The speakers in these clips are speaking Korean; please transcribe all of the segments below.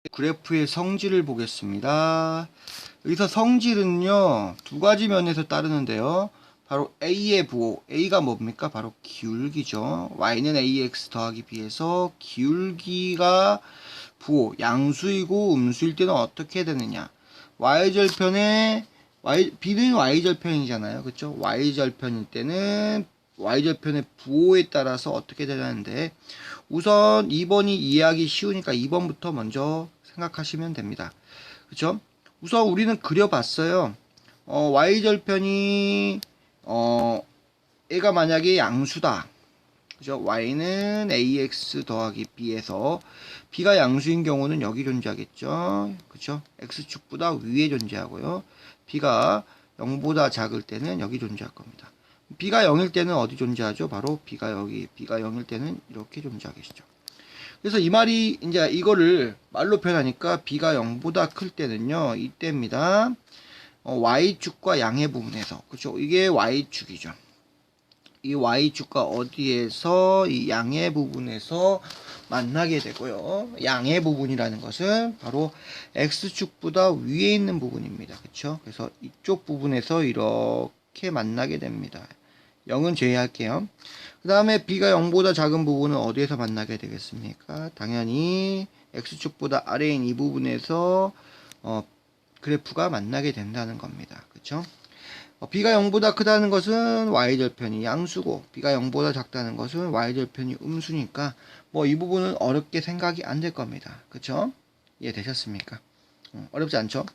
그래프의 성질을 보겠습니다. 여기서 성질은요, 두 가지 면에서 따르는데요. 바로 A의 부호, A가 뭡니까? 바로 기울기죠. Y는 AX 더하기 B에서 기울기가 부호, 양수이고 음수일 때는 어떻게 되느냐? Y절편에, B는 Y절편이잖아요. 그쵸? Y절편일 때는 Y절편의 부호에 따라서 어떻게 되냐는데, 우선 2번이 이해하기 쉬우니까 2번부터 먼저 생각하시면 됩니다. 그쵸? 우선 우리는 그려봤어요. Y절편이, 얘가 만약에 양수다. 그죠? Y는 AX 더하기 B에서 B가 양수인 경우는 여기 존재하겠죠. 그쵸? X축보다 위에 존재하고요. B가 0보다 작을 때는 여기 존재할 겁니다. B가 0일 때는 어디 존재하죠? 바로 B가 여기, B가 0일 때는 이렇게 존재하겠죠. 그래서 이 말이 이제 이거를 말로 표현하니까 B가 0보다 클 때는요, 이때입니다. Y축과 양의 부분에서, 그렇죠? 이게 Y축이죠. 이 Y축과 어디에서 이 양의 부분에서 만나게 되고요. 양의 부분이라는 것은 바로 X축보다 위에 있는 부분입니다. 그렇죠? 그래서 이쪽 부분에서 이렇게 만나게 됩니다. 0은 제외할게요. 그 다음에 B가 0보다 작은 부분은 어디에서 만나게 되겠습니까? 당연히 X축보다 아래인 이 부분에서 그래프가 만나게 된다는 겁니다. 그쵸? B가 0보다 크다는 것은 Y절편이 양수고 B가 0보다 작다는 것은 Y절편이 음수니까 뭐 이 부분은 어렵게 생각이 안 될 겁니다. 그쵸? 이해되셨습니까? 어렵지 않죠?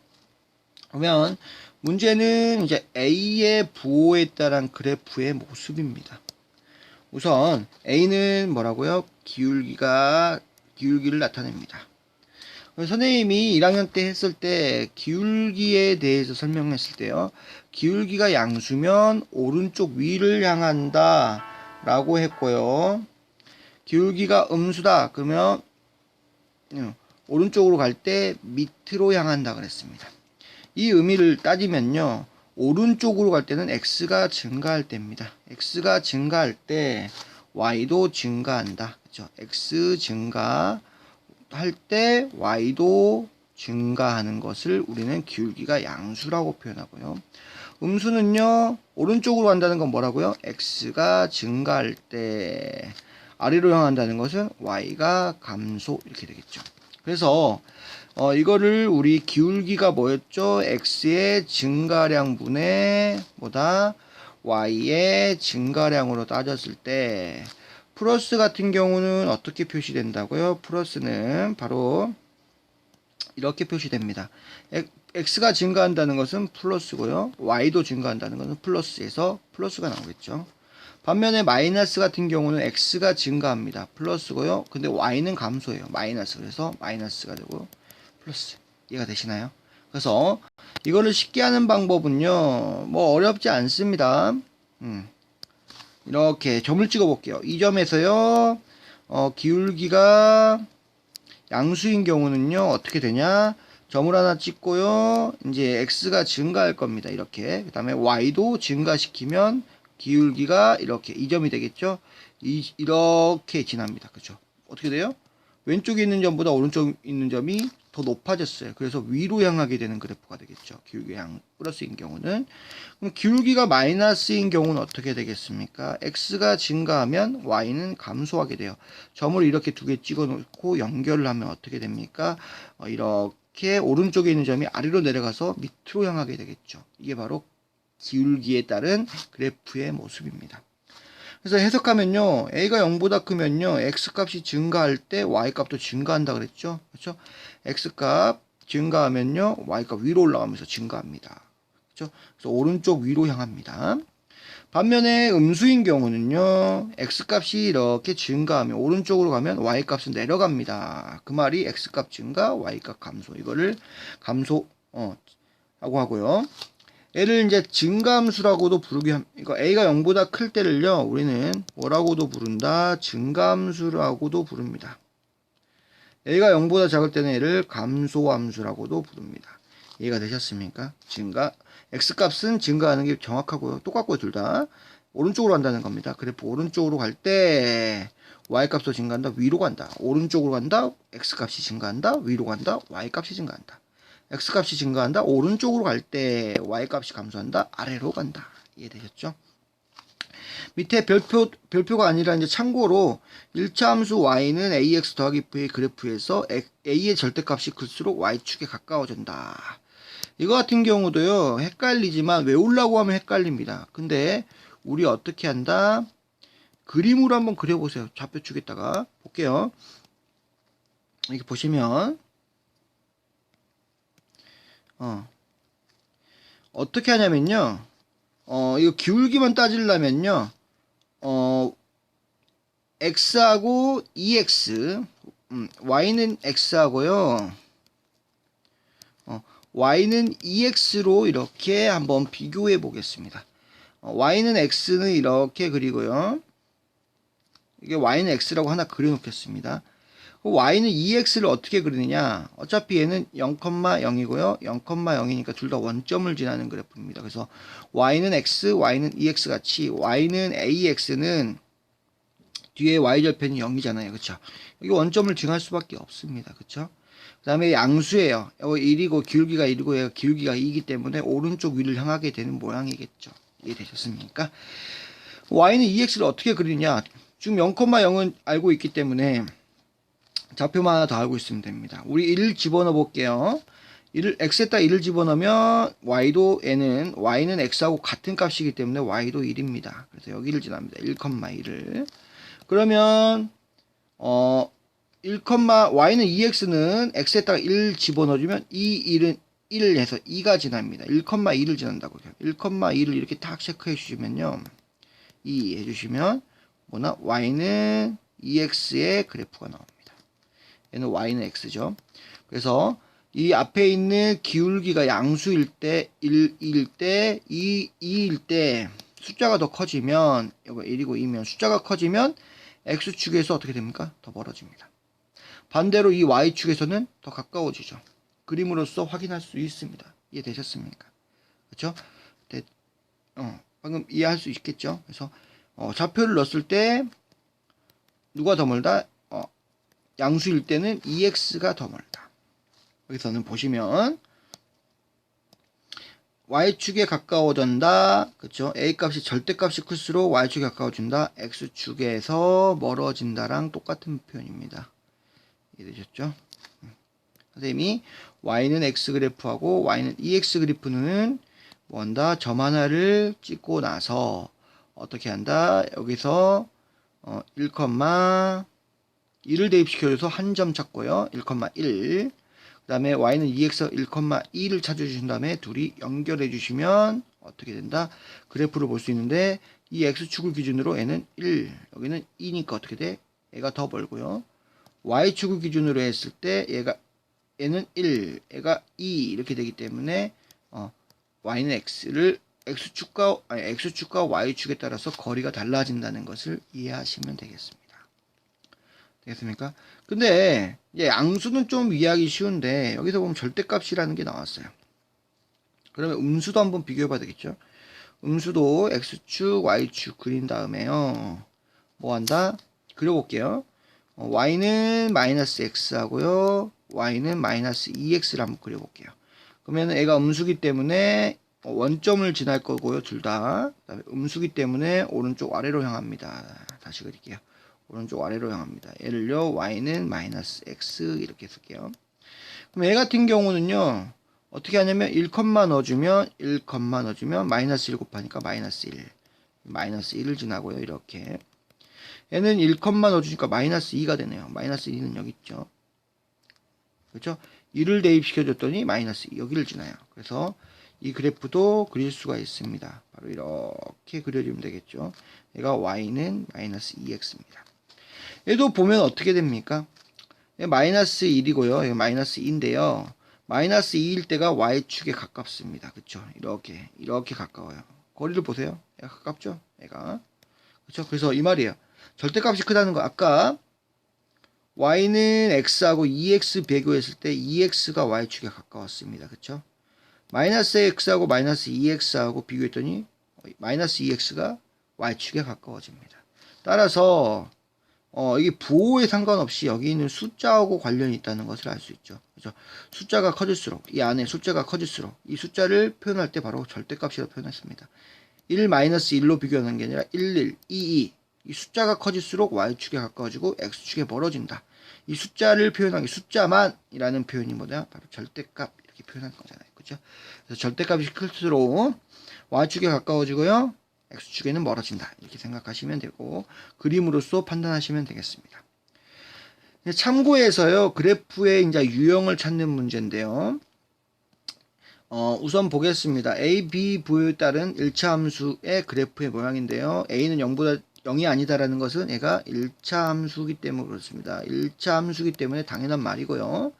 그러면 문제는 이제 A의 부호에 따른 그래프의 모습입니다. 우선 A는 뭐라고요? 기울기를 나타냅니다. 선생님이 1학년 때 했을 때 기울기에 대해서 설명했을 때요. 기울기가 양수면 오른쪽 위를 향한다 라고 했고요. 기울기가 음수다 그러면 오른쪽으로 갈 때 밑으로 향한다 그랬습니다. 이 의미를 따지면요. 오른쪽으로 갈 때는 x가 증가할 때입니다. x가 증가할 때 y도 증가한다. 그렇죠? x 증가할 때 y도 증가하는 것을 우리는 기울기가 양수라고 표현하고요. 음수는요. 오른쪽으로 간다는 건 뭐라고요? x가 증가할 때 아래로 향한다는 것은 y가 감소 이렇게 되겠죠. 그래서 이거를 우리 기울기가 뭐였죠? x의 증가량분의 뭐다? y의 증가량으로 따졌을 때 플러스 같은 경우는 어떻게 표시된다고요? 플러스는 바로 이렇게 표시됩니다. x가 증가한다는 것은 플러스고요. y도 증가한다는 것은 플러스에서 플러스가 나오겠죠. 반면에 마이너스 같은 경우는 x가 증가합니다. 플러스고요. 근데 y는 감소해요. 마이너스. 그래서 마이너스가 되고 플러스. 이해가 되시나요? 그래서 이거를 쉽게 하는 방법은요. 뭐 어렵지 않습니다. 이렇게 점을 찍어 볼게요. 이 점에서요. 기울기가 양수인 경우는요. 어떻게 되냐? 점을 하나 찍고요. 이제 x가 증가할 겁니다. 이렇게. 그 다음에 y도 증가시키면 기울기가 이렇게 이 점이 되겠죠. 이렇게 지납니다. 그렇죠? 어떻게 돼요? 왼쪽에 있는 점보다 오른쪽에 있는 점이 더 높아졌어요. 그래서 위로 향하게 되는 그래프가 되겠죠. 기울기가 양 플러스인 경우는. 그럼 기울기가 마이너스인 경우는 어떻게 되겠습니까? x가 증가하면 y는 감소하게 돼요. 점을 이렇게 두 개 찍어 놓고 연결을 하면 어떻게 됩니까? 이렇게 오른쪽에 있는 점이 아래로 내려가서 밑으로 향하게 되겠죠. 이게 바로 기울기에 따른 그래프의 모습입니다. 그래서 해석하면요. A가 0보다 크면요. X값이 증가할 때 Y값도 증가한다 그랬죠. 그렇죠? X값 증가하면요. Y값 위로 올라가면서 증가합니다. 그렇죠? 그래서 오른쪽 위로 향합니다. 반면에 음수인 경우는요. X값이 이렇게 증가하면 오른쪽으로 가면 Y값은 내려갑니다. 그 말이 X값 증가, Y값 감소. 이거를 감소 하고 하고요. 얘를 이제 증가함수라고도 부르기 이거 A가 0보다 클 때를요. 우리는 뭐라고도 부른다? 증가함수라고도 부릅니다. A가 0보다 작을 때는 얘를 감소함수라고도 부릅니다. 이해가 되셨습니까? X값은 증가하는 게 정확하고요. 똑같고요, 둘 다. 오른쪽으로 간다는 겁니다. 그래프 오른쪽으로 갈 때 y값도 증가한다. 위로 간다. 오른쪽으로 간다. x값이 증가한다. 위로 간다. y값이 증가한다. x값이 증가한다. 오른쪽으로 갈 때 y값이 감소한다. 아래로 간다. 이해되셨죠? 밑에 별표가 아니라 이제 참고로 1차 함수 y는 ax 더하기 f의 그래프에서 a의 절대값이 클수록 y축에 가까워진다. 이거 같은 경우도요, 헷갈리지만 외우려고 하면 헷갈립니다. 근데 우리 어떻게 한다? 그림으로 한번 그려보세요. 좌표축에다가 볼게요. 이렇게 보시면 어떻게 하냐면요, 이거 기울기만 따지려면요, x하고 2x, y는 x하고요, y는 2x로 이렇게 한번 비교해 보겠습니다. y는 x는 이렇게 그리고요, 이게 y는 x라고 하나 그려놓겠습니다. y는 2x를 어떻게 그리느냐, 어차피 얘는 0,0이고요 0,0이니까 둘 다 원점을 지나는 그래프입니다. 그래서 y는 x, y는 2x 같이 y는 ax는 뒤에 y절편이 0이잖아요. 그쵸? 여기 원점을 지날 수밖에 없습니다. 그쵸? 그 다음에 양수예요. 1이고 기울기가 1이고 얘가 기울기가 2이기 때문에 오른쪽 위를 향하게 되는 모양이겠죠. 이해되셨습니까? y는 2x를 어떻게 그리냐, 지금 0,0은 알고 있기 때문에 좌표만 하나 더 알고 있으면 됩니다. 우리 1을 집어넣어 볼게요. x에다 1을 집어넣으면 y는 x하고 같은 값이기 때문에 y도 1입니다. 그래서 여기를 지납니다. 1,1을. 그러면 y는 2x는 x에다가 1 집어넣어주면 이 1은 1을 해서 2가 지납니다. 1,2를 지난다고요. 1,2를 이렇게 딱 체크해 주시면요, 2 해주시면 뭐나 y는 2x의 그래프가 나옵니다. 얘는 y는 x죠. 그래서 이 앞에 있는 기울기가 양수일 때, 1일 때, 2일 때 숫자가 더 커지면, 이거 1이고 2면 숫자가 커지면 x축에서 어떻게 됩니까? 더 멀어집니다. 반대로 이 y축에서는 더 가까워지죠. 그림으로써 확인할 수 있습니다. 이해되셨습니까? 그렇죠? 방금 이해할 수 있겠죠? 그래서 좌표를 넣었을 때 누가 더 멀다? 양수일 때는 2x가 더 멀다. 여기서는 보시면 y축에 가까워진다. 그쵸? a값이 절대값이 클수록 y축에 가까워진다. x축에서 멀어진다랑 똑같은 표현입니다. 이해되셨죠? 선생님이 y는 x 그래프하고 y는 2x 그래프는 뭔다? 점 하나를 찍고 나서 어떻게 한다? 여기서 1,1을 대입시켜줘서 한 점 찾고요. 1,1. 그 다음에 y는 2x 1,2를 찾아주신 다음에 둘이 연결해 주시면 어떻게 된다? 그래프를 볼 수 있는데, 이 x축을 기준으로 얘는 1, 여기는 2니까 어떻게 돼? 얘가 더 멀고요. y축을 기준으로 했을 때 얘는 1, 얘가 2 이렇게 되기 때문에 y는 x축과 y축에 따라서 거리가 달라진다는 것을 이해하시면 되겠습니다. 되겠습니까? 근데 양수는 좀 이해하기 쉬운데, 여기서 보면 절대값이라는 게 나왔어요. 그러면 음수도 한번 비교해 봐야 되겠죠? 음수도 x축, y축 그린 다음에요, 뭐 한다? 그려볼게요. y는 마이너스 x 하고요, y는 마이너스 2x를 한번 그려볼게요. 그러면 애가 음수기 때문에 원점을 지날 거고요, 둘 다. 그다음에 음수기 때문에 오른쪽 아래로 향합니다. 다시 그릴게요. 오른쪽 아래로 향합니다. 얘를요, y는 마이너스 x 이렇게 쓸게요. 그럼 얘 같은 경우는요, 어떻게 하냐면 1, 넣어주면 마이너스 1 곱하니까 마이너스 1. 마이너스 1을 지나고요, 이렇게. 얘는 1, 넣어주니까 마이너스 2가 되네요. 마이너스 2는 여기 있죠. 그렇죠? 1을 대입시켜줬더니 마이너스 2, 여기를 지나요. 그래서 이 그래프도 그릴 수가 있습니다. 바로 이렇게 그려주면 되겠죠. 얘가 y는 마이너스 2x입니다. 얘도 보면 어떻게 됩니까? 마이너스 1이고요. 얘 마이너스 2인데요. 마이너스 2일 때가 y축에 가깝습니다. 그쵸? 이렇게 가까워요. 거리를 보세요. 얘가 가깝죠? 얘가. 그쵸? 그래서 이 말이에요. 절대값이 크다는 거. 아까 y는 x하고 2x 비교했을 때 2x가 y축에 가까웠습니다. 그쵸? 마이너스 x하고 마이너스 2x하고 비교했더니 마이너스 2x가 y축에 가까워집니다. 따라서 이게 부호에 상관없이 여기 있는 숫자하고 관련이 있다는 것을 알 수 있죠. 그죠? 숫자가 커질수록, 이 안에 숫자가 커질수록, 이 숫자를 표현할 때 바로 절대값이라고 표현했습니다. 1-1로 비교하는 게 아니라 11, 22. 이 숫자가 커질수록 y축에 가까워지고 x축에 멀어진다. 이 숫자를 표현하기, 숫자만이라는 표현이 뭐냐? 바로 절대값, 이렇게 표현하는 거잖아요. 그죠? 그래서 절대값이 클수록 y축에 가까워지고요. x축에는 멀어진다. 이렇게 생각하시면 되고, 그림으로써 판단하시면 되겠습니다. 참고해서요, 그래프의 이제 유형을 찾는 문제인데요. 우선 보겠습니다. A, B 부호에 따른 1차 함수의 그래프의 모양인데요. A는 0이 아니다라는 것은 얘가 1차 함수이기 때문에 그렇습니다. 1차 함수이기 때문에 당연한 말이고요.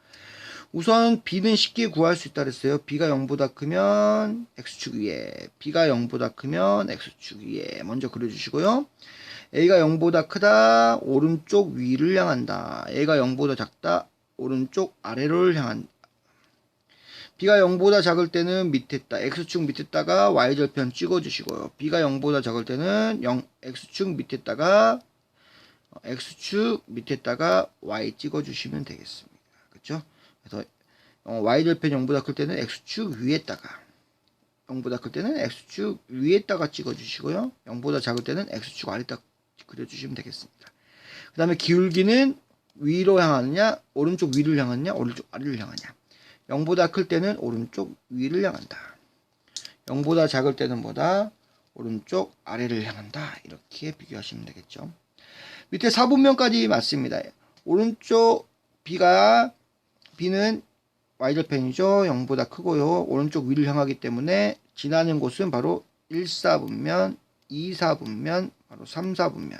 우선 B는 쉽게 구할 수 있다 그랬어요. B가 0보다 크면 X축 위에, B가 0보다 크면 X축 위에 먼저 그려주시고요. A가 0보다 크다, 오른쪽 위를 향한다. A가 0보다 작다, 오른쪽 아래를 향한다. B가 0보다 작을 때는 밑에 있다. X축 밑에다가 Y절편 찍어주시고요. B가 0보다 작을 때는 X축 밑에다가 X축 밑에다가 Y 찍어주시면 되겠습니다. 그렇죠? 그래서 Y절편 0보다 클 때는 X축 위에다가 0보다 클 때는 X축 위에다가 찍어주시고요. 0보다 작을 때는 X축 아래에다가 그려주시면 되겠습니다. 그 다음에 기울기는 위로 향하느냐, 오른쪽 위를 향하느냐, 오른쪽 아래를 향하느냐. 0보다 클 때는 오른쪽 위를 향한다. 0보다 작을 때는 뭐다? 오른쪽 아래를 향한다. 이렇게 비교하시면 되겠죠. 밑에 4분면까지 맞습니다. 오른쪽 B는 Y절편이죠. 0보다 크고요. 오른쪽 위를 향하기 때문에 지나는 곳은 바로 1, 4분면, 2, 4분면, 바로 3, 4분면.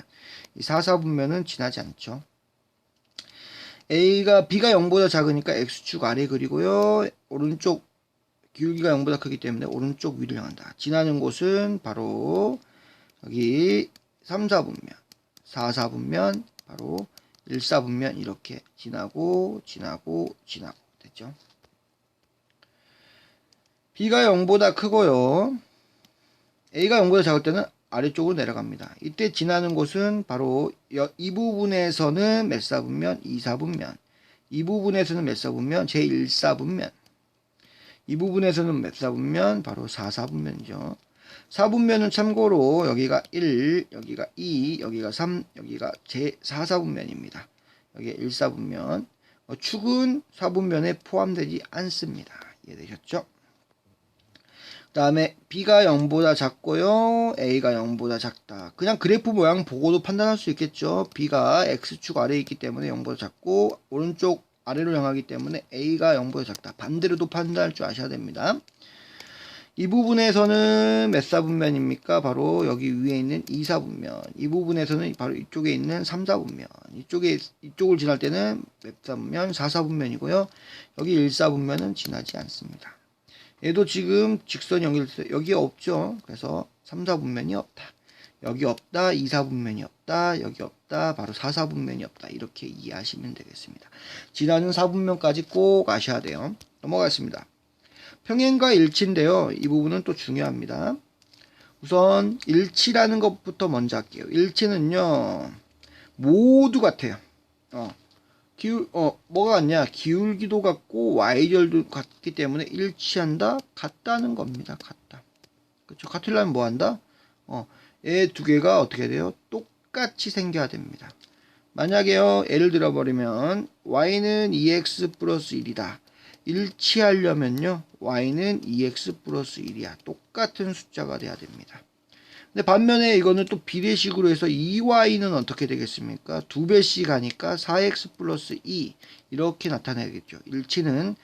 이 4, 4분면은 지나지 않죠. B가 0보다 작으니까 X축 아래 그리고요. 오른쪽 기울기가 0보다 크기 때문에 오른쪽 위를 향한다. 지나는 곳은 바로 여기 3, 4분면, 4, 4분면, 바로 1, 4분면 이렇게 지나고 됐죠. B가 0보다 크고요. A가 0보다 작을 때는 아래쪽으로 내려갑니다. 이때 지나는 곳은 바로 이 부분에서는 몇 사분면? 2, 4분면. 이 부분에서는 몇 사분면? 제1, 4분면. 이 부분에서는 몇 사분면? 바로 4, 4분면이죠. 4분면은 참고로 여기가 1, 여기가 2, 여기가 3, 여기가 제4, 4분면입니다. 여기 1, 4분면. 축은 4분면에 포함되지 않습니다. 이해되셨죠? 그 다음에 B가 0보다 작고요. A가 0보다 작다. 그냥 그래프 모양 보고도 판단할 수 있겠죠. B가 X축 아래에 있기 때문에 0보다 작고 오른쪽 아래로 향하기 때문에 A가 0보다 작다. 반대로도 판단할 줄 아셔야 됩니다. 이 부분에서는 몇 사분면입니까? 바로 여기 위에 있는 2, 4분면. 이 부분에서는 바로 이쪽에 있는 3, 4분면. 이쪽을 지날 때는 몇 사분면? 4, 4분면이고요. 여기 1, 4분면은 지나지 않습니다. 얘도 지금 직선 연결돼서 여기 없죠. 그래서 3, 4분면이 없다. 여기 없다. 2, 4분면이 없다. 여기 없다. 바로 4, 4분면이 없다. 이렇게 이해하시면 되겠습니다. 지나는 4분면까지 꼭 아셔야 돼요. 넘어가겠습니다. 평행과 일치인데요. 이 부분은 또 중요합니다. 우선 일치라는 것부터 먼저 할게요. 일치는요. 모두 같아요. 뭐가 같냐? 기울기도 같고 y절도 같기 때문에 일치한다? 같다는 겁니다. 같다. 그쵸? 같으려면 뭐 한다? 얘 두 개가 어떻게 돼요? 똑같이 생겨야 됩니다. 만약에요, 예를 들어버리면 y는 2x 플러스 1이다. 일치하려면요, y는 2x 플러스 1이야. 똑같은 숫자가 돼야 됩니다. 근데 반면에 이거는 또 비례식으로 해서 2y는 어떻게 되겠습니까? 2배씩 가니까 4x 플러스 2 이렇게 나타내겠죠. 일치는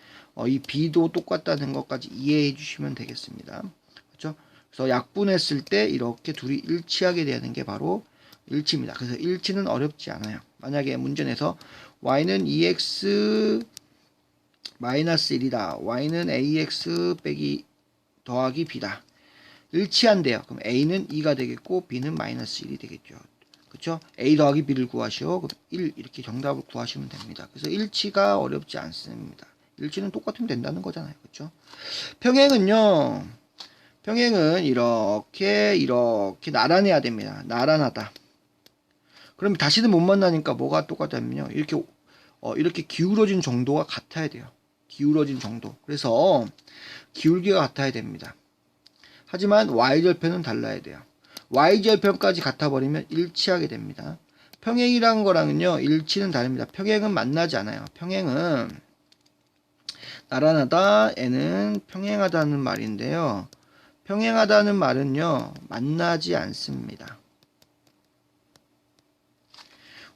이 b도 똑같다는 것까지 이해해 주시면 되겠습니다. 그렇죠? 그래서 약분했을 때 이렇게 둘이 일치하게 되는 게 바로 일치입니다. 그래서 일치는 어렵지 않아요. 만약에 문제 내서 y는 2x 마이너스 1이다. y는 ax 빼기 더하기 b다. 일치한대요. 그럼 a는 2가 되겠고 b는 마이너스 1이 되겠죠. 그쵸? a 더하기 b를 구하시오. 그럼 1 이렇게 정답을 구하시면 됩니다. 그래서 일치가 어렵지 않습니다. 일치는 똑같으면 된다는 거잖아요. 그쵸? 평행은요. 평행은 이렇게 나란해야 됩니다. 나란하다. 그럼 다시는 못 만나니까 뭐가 똑같냐면요. 이렇게 기울어진 정도가 같아야 돼요. 기울어진 정도. 그래서 기울기가 같아야 됩니다. 하지만 y절편은 달라야 돼요. y절편까지 같아버리면 일치하게 됩니다. 평행이라는 거랑은요, 일치는 다릅니다. 평행은 만나지 않아요. 평행은 나란하다, 애는 평행하다는 말인데요. 평행하다는 말은요, 만나지 않습니다.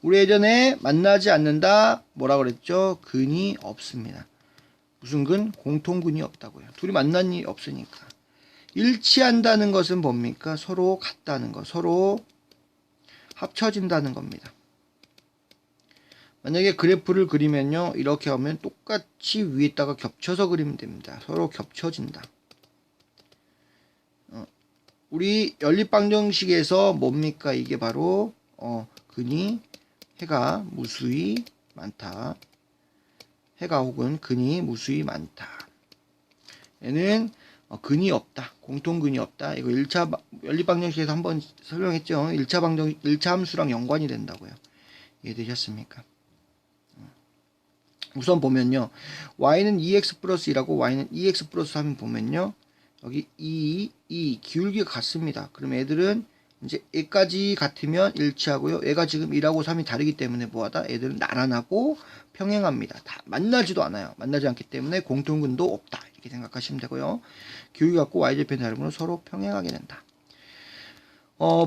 우리 예전에 만나지 않는다, 뭐라 그랬죠? 근이 없습니다. 무슨 근? 공통근이 없다고요. 둘이 만난 일이 없으니까. 일치한다는 것은 뭡니까? 서로 같다는 거, 서로 합쳐진다는 겁니다. 만약에 그래프를 그리면요, 이렇게 하면 똑같이 위에다가 겹쳐서 그리면 됩니다. 서로 겹쳐진다. 우리 연립방정식에서 뭡니까? 이게 바로 근이 해가 무수히 많다. 해가 혹은 근이 무수히 많다. 얘는 근이 없다. 공통근이 없다. 이거 1차 연립방정식에서 한번 설명했죠. 1차 함수랑 연관이 된다고요. 이해되셨습니까? 우선 보면요. y는 2x 플러스 2라고 y는 2x 플러스 3을 보면요. 여기 이 기울기가 같습니다. 그럼 애들은 이제 얘까지 같으면 일치하고요. 얘가 지금 1하고 3이 다르기 때문에 뭐하다? 애들은 나란하고 평행합니다. 다 만나지도 않아요. 만나지 않기 때문에 공통근도 없다. 이렇게 생각하시면 되고요. 기울기 갖고 y절편 다름으로 서로 평행하게 된다.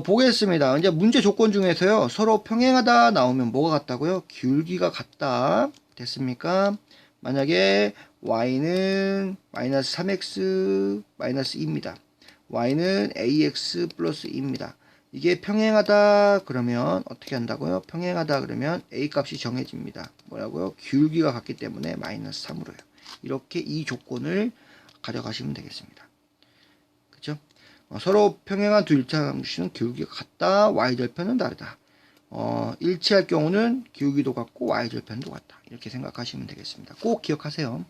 보겠습니다. 이제 문제 조건 중에서요. 서로 평행하다 나오면 뭐가 같다고요? 기울기가 같다. 됐습니까? 만약에 y는 마이너스 3x 마이너스 2입니다. y는 ax 플러스 2입니다. 이게 평행하다 그러면 어떻게 한다고요? 평행하다 그러면 a 값이 정해집니다. 뭐라고요? 기울기가 같기 때문에 마이너스 3으로요. 이렇게 이 조건을 가져가시면 되겠습니다. 그쵸? 서로 평행한 두 일차 함수는 기울기가 같다. y절편은 다르다. 일치할 경우는 기울기도 같고 y절편도 같다. 이렇게 생각하시면 되겠습니다. 꼭 기억하세요.